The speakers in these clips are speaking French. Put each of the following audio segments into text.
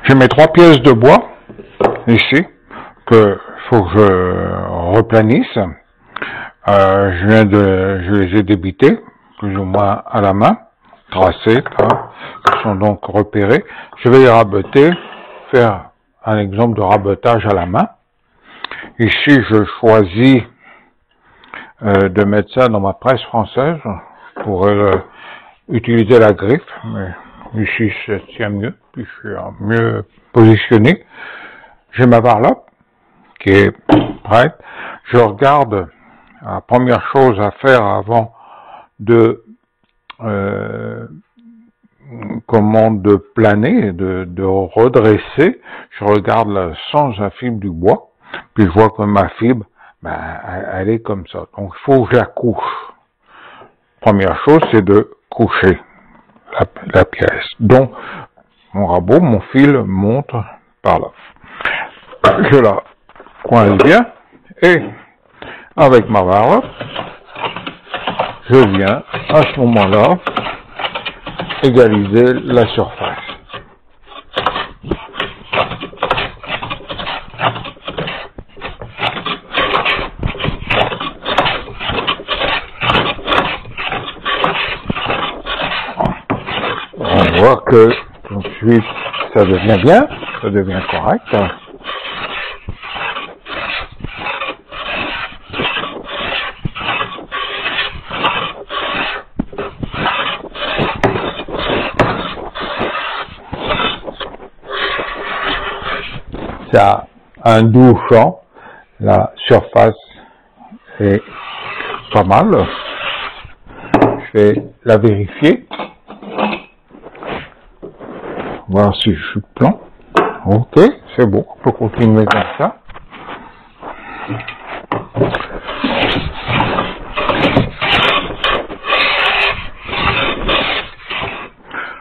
J'ai mes 3 pièces de bois, ici, que faut que je replanisse. Je les ai débités, plus ou moins à la main, tracés, qui sont donc repérés. Je vais les raboter, faire un exemple de rabotage à la main. Ici, je choisis de mettre ça dans ma presse française pour utiliser la griffe, mais ici ça tient mieux, puis je suis mieux positionné. J'ai ma varlope qui est prête. Je regarde la première chose à faire avant de de planer, de redresser. Je regarde le sens de la fibre du bois, puis je vois que ma fibre, elle est comme ça. Donc il faut que je la couche. Première chose, c'est de coucher la pièce. Donc mon rabot, mon fil monte par là. Je la coince bien et avec ma varlope, je viens à ce moment-là égaliser la surface. On voit que tout de suite ça devient bien, ça devient correct. Ça a un doux champ, la surface est pas mal. Je vais la vérifier, voir si je suis plan. Ok, c'est bon, on peut continuer comme ça.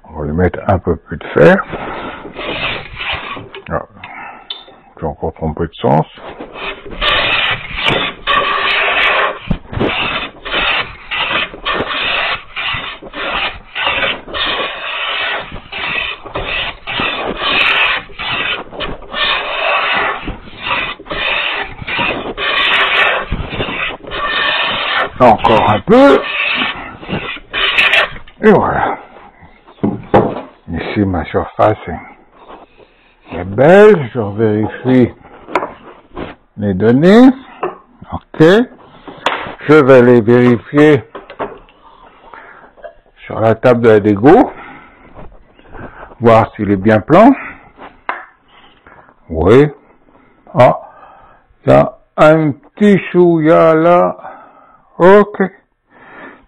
On va lui mettre un peu plus de fer. J'ai encore trompé de sens. Encore un peu. Et voilà. Ici, ma surface est belle. Je vérifie les données. Ok. Je vais les vérifier sur la table de la dégo. Voir s'il est bien plan. Oui. Ah. Il y a un petit chouïa là. Ok.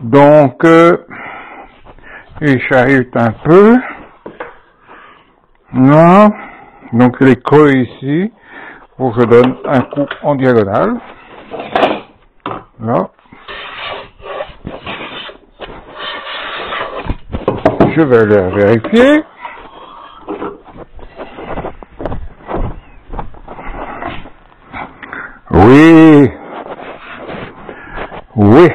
Donc, il charrute un peu. Là. Donc, il est creux ici. Faut que je donne un coup en diagonale. Là. Je vais le vérifier. Oui. Oui.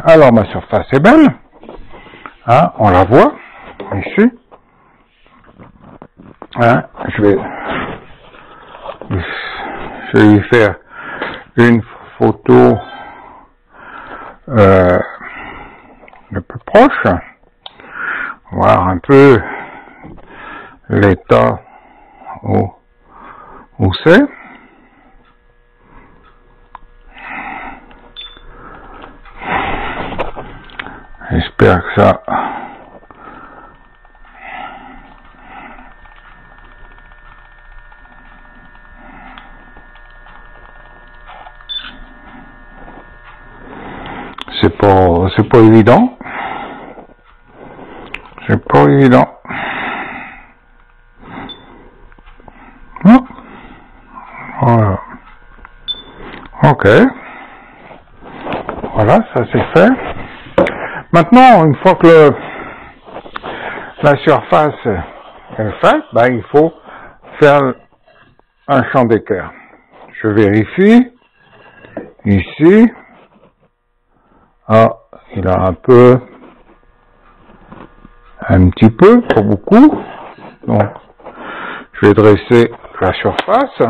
Alors, ma surface est belle. Hein, on la voit. Ici. Hein, je vais lui faire une photo le plus proche. Voir un peu l'état où c'est. J'espère que ça c'est pas évident. C'est pas évident. Voilà. Ok. Voilà, ça c'est fait. Maintenant, une fois que la surface est faite, il faut faire un champ d'équerre. Je vérifie. Ici. Ah, il a un petit peu, pas beaucoup. Donc, Je vais dresser la surface.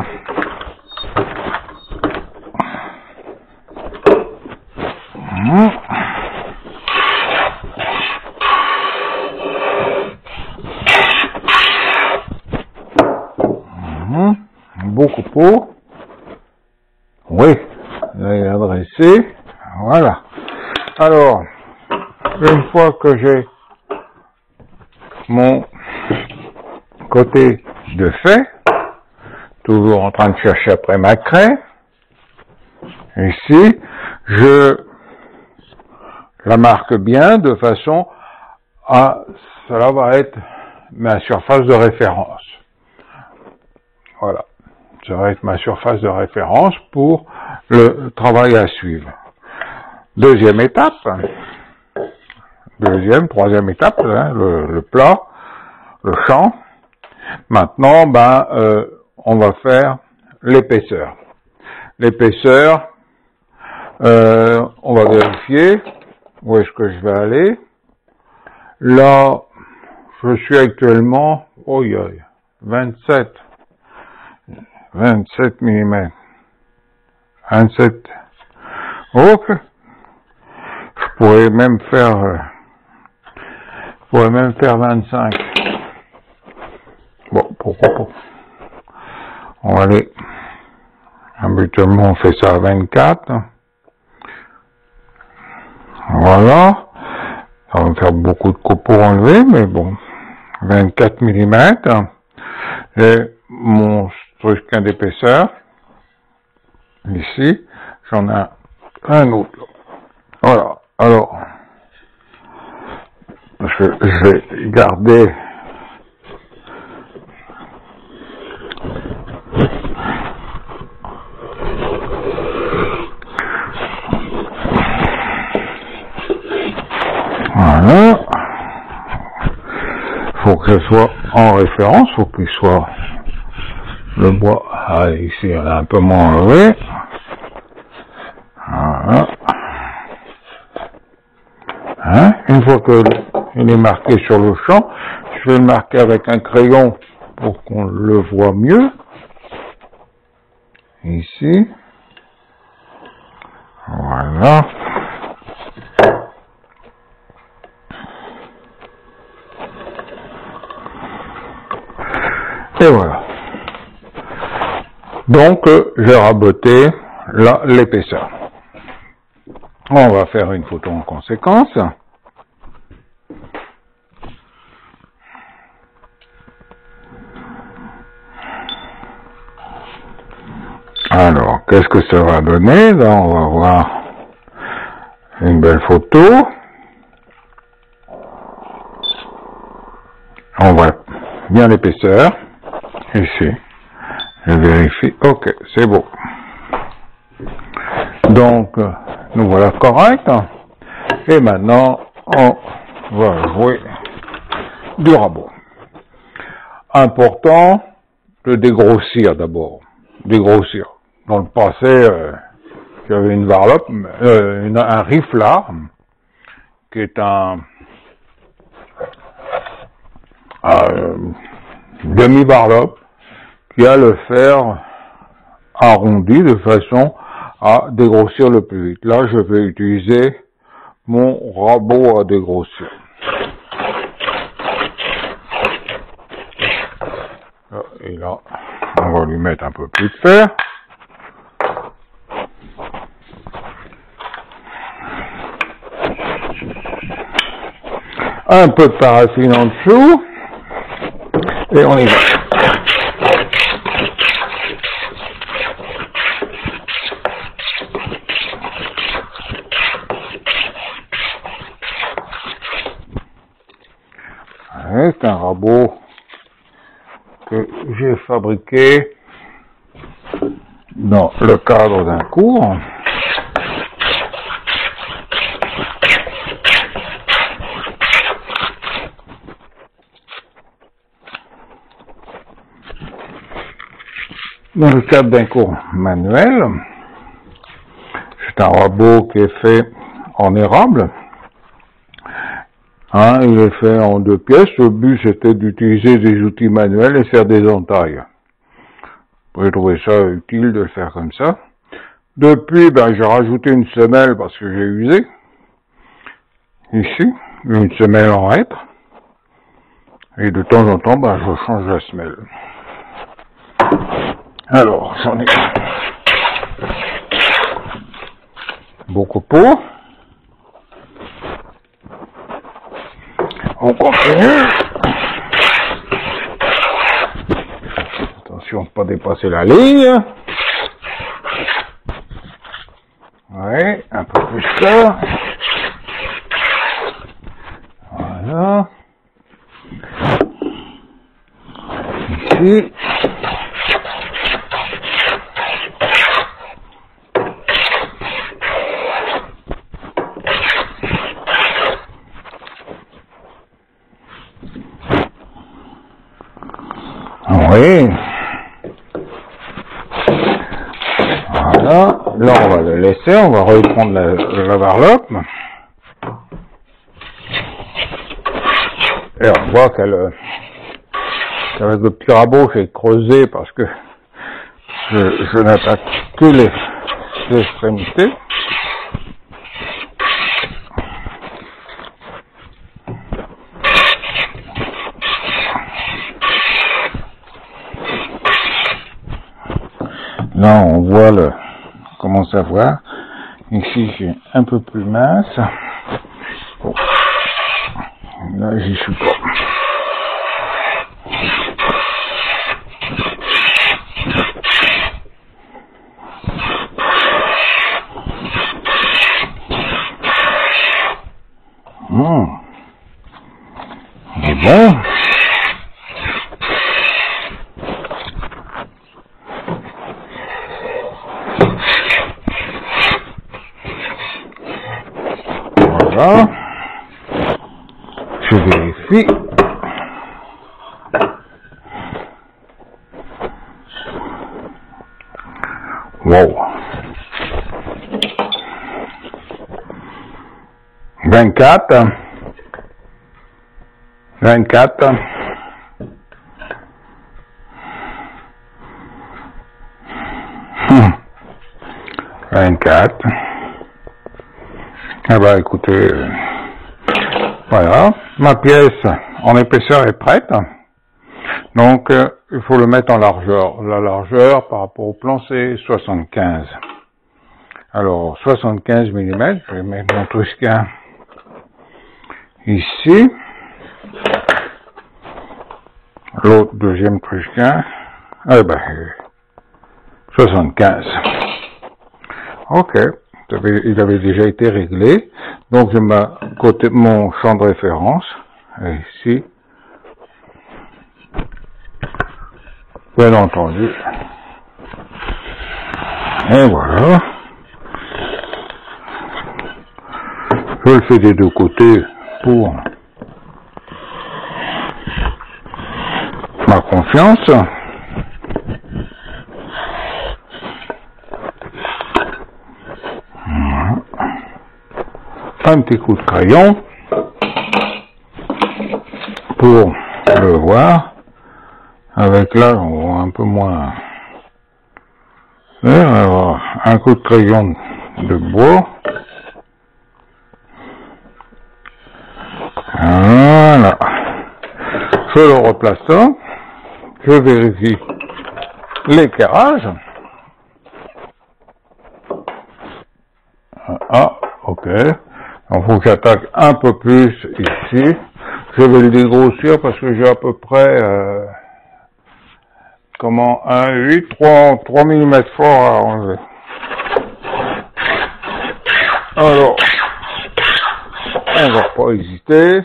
Beaucoup pour. Oui, là il a dressé. Voilà. Alors, une fois que j'ai mon côté de fait, toujours en train de chercher après ma craie, ici, je la marque bien de façon à, cela va être ma surface de référence. Voilà. Ça va être ma surface de référence pour le travail à suivre. Deuxième étape, troisième étape, hein, le plat, le champ. Maintenant, on va faire l'épaisseur. L'épaisseur, on va vérifier où est-ce que je vais aller. Là, je suis actuellement, 27 mm. 27. Ok. Je pourrais même faire 25. Bon, pourquoi pas. On va aller. Habituellement, on fait ça à 24. Voilà. Ça va me faire beaucoup de coups pour enlever, mais bon. 24 mm. Et mon truc d'épaisseur. Ici. J'en ai un autre. Voilà. Alors. Je vais garder voilà. Faut que ce soit en référence, faut qu'il soit le bois. Ah, ici on a un peu moins enlevé. Voilà. Hein? Une fois que il est marqué sur le champ, je vais le marquer avec un crayon pour qu'on le voit mieux. Ici. Voilà. Et voilà. Donc, j'ai raboté l'épaisseur. On va faire une photo en conséquence. Alors, qu'est-ce que ça va donner? Là, on va voir une belle photo. On voit bien l'épaisseur. Ici. Je vérifie. Ok, c'est beau. Donc, nous voilà corrects. Et maintenant, on va jouer du rabot. Important de dégrossir d'abord. Dégrossir. Dans le passé, j'avais une varlope, un riflard, qui est un demi-varlope, qui a le fer arrondi de façon à dégrossir le plus vite. Là, je vais utiliser mon rabot à dégrossir. Et là, on va lui mettre un peu plus de fer. Un peu de paraffine en dessous. Et on y va. C'est un rabot que j'ai fabriqué dans le cadre d'un cours. Dans le cadre d'un cours manuel, c'est un rabot qui est fait en érable Hein, il est fait en 2 pièces. Le but, c'était d'utiliser des outils manuels et faire des entailles. J'ai trouvé ça utile de le faire comme ça. Depuis, j'ai rajouté une semelle parce que j'ai usé. Ici, une semelle en hêtre. Et de temps en temps, je change la semelle. Alors, j'en ai beaucoup pour. On continue. Attention, pas dépasser la ligne. Ouais, un peu plus ça. Voilà. Ici. Oui. Voilà. Là, on va le laisser. On va reprendre la varlope. Et on voit qu'avec le petit rabot, j'ai creusé parce que je n'attaque que les extrémités. Là, on voit commence à voir. Ici, c'est un peu plus mince. Bon. Là, j'y suis pas. Il est bon. Voilà. Je vérifie. Wow. 24. 24. Ah bah écoutez, voilà, ma pièce en épaisseur est prête. Donc il faut le mettre en largeur. La largeur par rapport au plan c'est 75. Alors 75 mm, je vais mettre mon Trusquin ici. L'autre deuxième Trusquin, 75. Ok, il avait déjà été réglé. Donc je mets côté mon champ de référence, ici. Bien entendu. Et voilà. Je le fais des deux côtés pour ma confiance. Un petit coup de crayon pour le voir. Avec là, on voit un peu moins. Alors, un coup de crayon de bois. Voilà. Je le replace là. Je vérifie l'éclairage. Ah, ok. Il faut que j'attaque un peu plus ici. Je vais le dégrossir parce que j'ai à peu près, 3 mm fort à enlever. Alors, on va pas hésiter.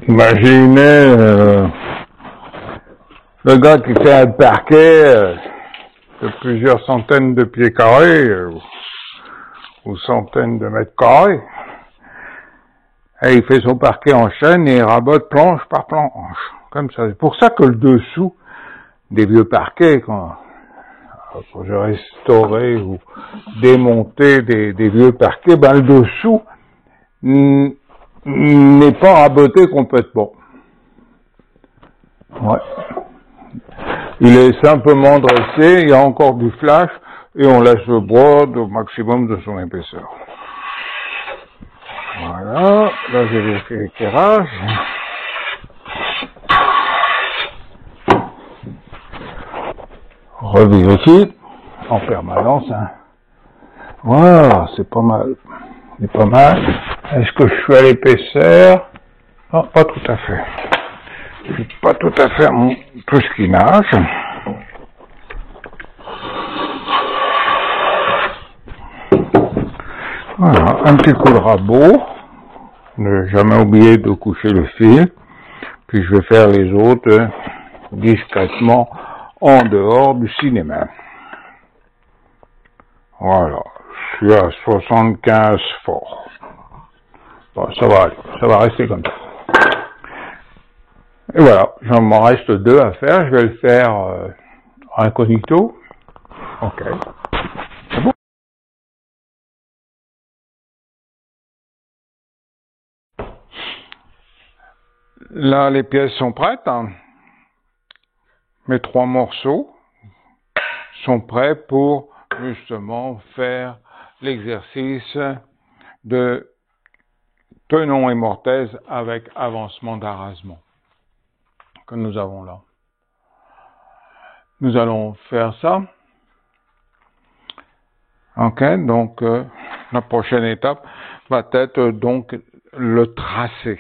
Imaginez le gars qui fait un parquet de plusieurs centaines de pieds carrés ou centaines de mètres carrés, et il fait son parquet en chaîne et il rabote planche par planche, comme ça. C'est pour ça que le dessous des vieux parquets, quand j'ai restauré ou démonté des vieux parquets, ben le dessous n'est pas raboté complètement. Ouais. Il est simplement dressé, il y a encore du flash, et on laisse le bois au maximum de son épaisseur. Voilà, là j'ai vérifié l'éclairage. Revérifie en permanence. Hein. Voilà, c'est pas mal. C'est pas mal. Est-ce que je suis à l'épaisseur? Non, pas tout à fait. Je suis pas tout à fait à mon touchkinage. Voilà, un petit coup de rabot. Ne jamais oublier de coucher le fil. Puis je vais faire les autres discrètement en dehors du cinéma. Voilà, je suis à 75 fort. Bon, ça va aller, ça va rester comme ça. Et voilà, j'en m'en reste 2 à faire. Je vais le faire incognito. Ok. C'est bon. Là, les pièces sont prêtes. Hein. Mes 3 morceaux sont prêts pour justement faire l'exercice de tenon et mortaise avec avancement d'arasement que nous avons là. Nous allons faire ça. Ok, donc la prochaine étape va être donc le tracé.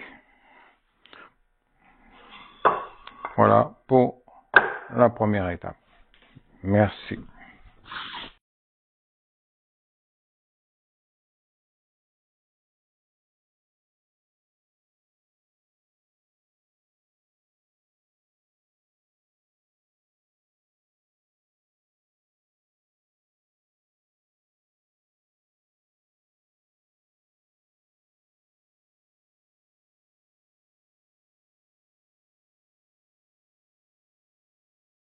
Voilà pour la première étape. Merci.